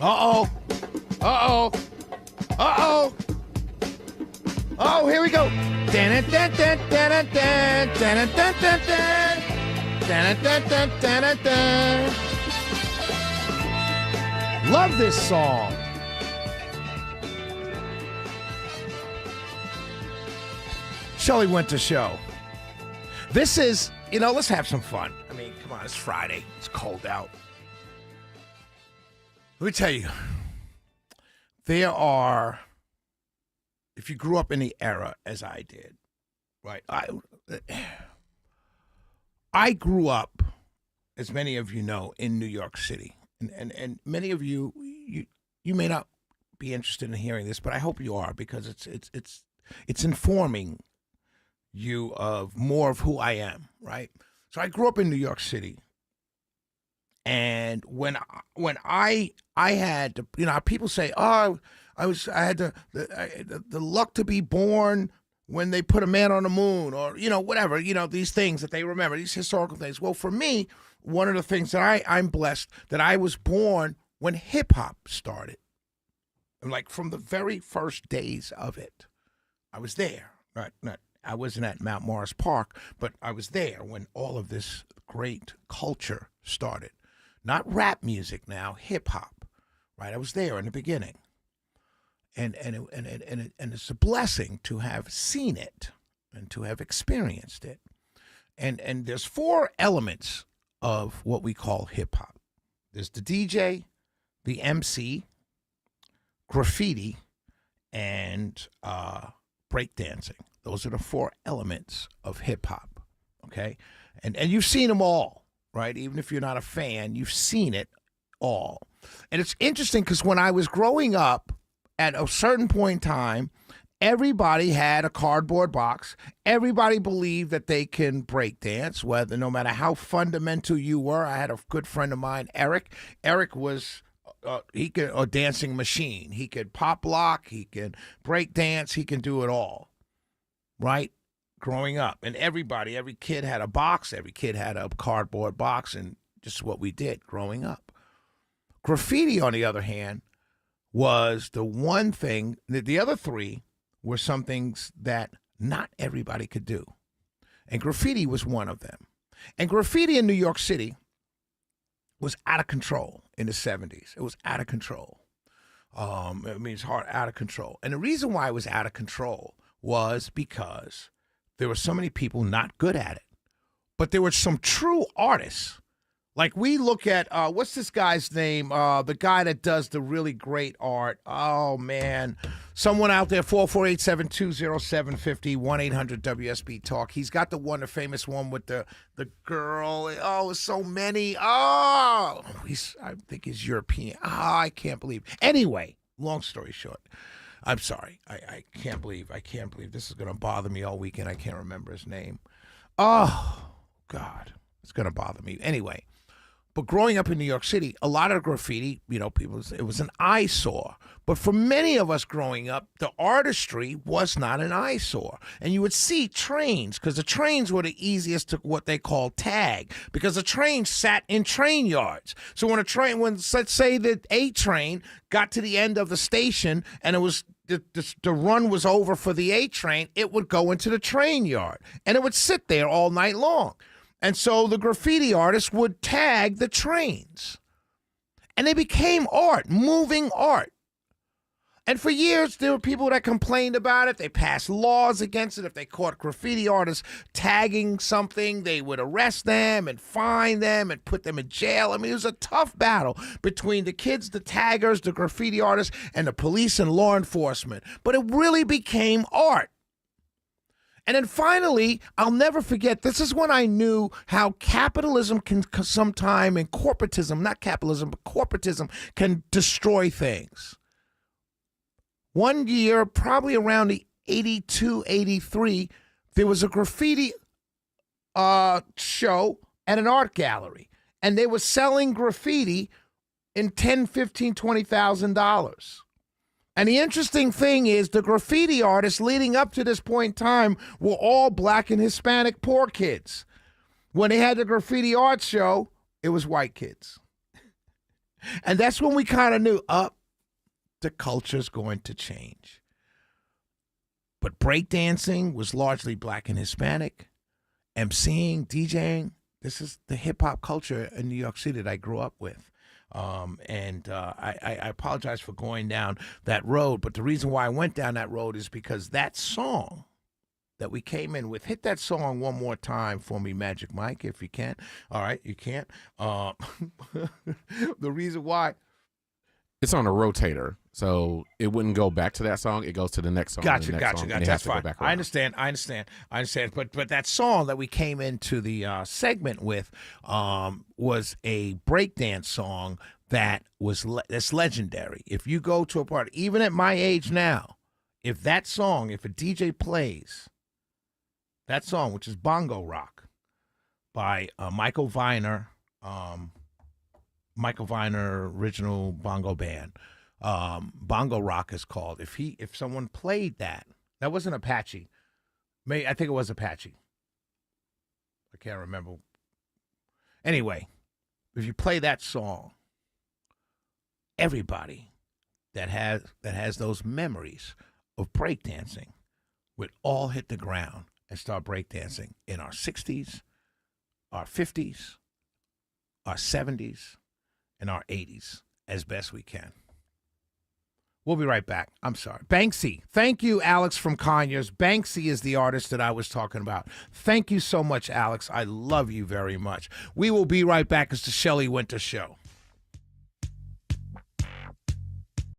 Uh-oh. Uh-oh. Uh-oh. Oh, here we go. Love this song. Shelley Winter Show. This is, let's have some fun. I mean, come on, it's Friday. It's cold out. Let me tell you, if you grew up in the era as I did, right? I grew up, as many of you know, in New York City. And many of you may not be interested in hearing this, but I hope you are, because it's informing you of more of who I am, right? So I grew up in New York City. And when I had to, people say, oh, I had the luck to be born when they put a man on the moon, or whatever, these things that they remember, these historical things. Well, for me, one of the things that I'm blessed that I was born when hip hop started, like from the very first days of it, I was there. I wasn't at Mount Morris Park, but I was there when all of this great culture started. Not rap music now, hip hop, right? I was there in the beginning, and it's a blessing to have seen it and to have experienced it. And there's four elements of what we call hip hop. There's the DJ, the MC, graffiti, and breakdancing. Those are the four elements of hip hop. Okay, and you've seen them all. Right? Even if you're not a fan, you've seen it all. And it's interesting because when I was growing up, at a certain point in time, everybody had a cardboard box. Everybody believed that they can break dance, no matter how fundamental you were. I had a good friend of mine, Eric. Eric was a dancing machine. He could pop lock, he can break dance, he can do it all. Right? Growing up, and every kid had a box, every kid had a cardboard box, and just what we did growing up. Graffiti, on the other hand, was the one thing that the other three were some things that not everybody could do. And graffiti was one of them. And graffiti in New York City was out of control in the 70s. It was out of control. It's out of control. And the reason why it was out of control was because there were so many people not good at it. But there were some true artists. Like we look at, what's this guy's name? The guy that does the really great art. Oh, man. Someone out there, 448-720-750, 1-800-WSB-TALK. He's got the famous one with the girl. Oh, so many. Oh, I think he's European. Oh, I can't believe. Anyway, long story short. I'm sorry. I can't believe this is going to bother me all weekend. I can't remember his name. Oh, God. It's going to bother me. Anyway, but growing up in New York City, a lot of graffiti, people, it was an eyesore. But for many of us growing up, the artistry was not an eyesore. And you would see trains, because the trains were the easiest to what they call tag, because the train sat in train yards. So when let's say that a train got to the end of the station and it was the run was over for the A train, it would go into the train yard and it would sit there all night long. And so the graffiti artists would tag the trains. And they became art, moving art. And for years, there were people that complained about it. They passed laws against it. If they caught graffiti artists tagging something, they would arrest them and fine them and put them in jail. I mean, it was a tough battle between the kids, the taggers, the graffiti artists, and the police and law enforcement. But it really became art. And then finally, I'll never forget, this is when I knew how capitalism can sometime, and corporatism, not capitalism, but corporatism can destroy things. One year, probably around the 82, 83, there was a graffiti show at an art gallery. And they were selling graffiti in $10,000, $15,000, $20,000. And the interesting thing is the graffiti artists leading up to this point in time were all black and Hispanic poor kids. When they had the graffiti art show, it was white kids. And that's when we kind of knew, the culture's going to change. But breakdancing was largely black and Hispanic. MCing, DJing, this is the hip-hop culture in New York City that I grew up with. I apologize for going down that road, but the reason why I went down that road is because that song that we came in with, hit that song one more time for me, Magic Mike, if you can. All right, you can't. The reason why. It's on a rotator, so it wouldn't go back to that song. It goes to the next song. Gotcha. That's fine. I understand. But that song that we came into the segment with was a breakdance song that was that's legendary. If you go to a party, even at my age now, if a DJ plays that song, which is Bongo Rock by Michael Viner, original bongo band. Bongo Rock is called. If someone played that wasn't Apache. I think it was Apache. I can't remember. Anyway, if you play that song, everybody that has those memories of breakdancing would all hit the ground and start breakdancing in our 60s, our 50s, our 70s, and our 80s as best we can. We'll be right back. I'm sorry. Banksy. Thank you, Alex from Conyers. Banksy is the artist that I was talking about. Thank you so much, Alex. I love you very much. We will be right back. It's the Shelley Winter Show.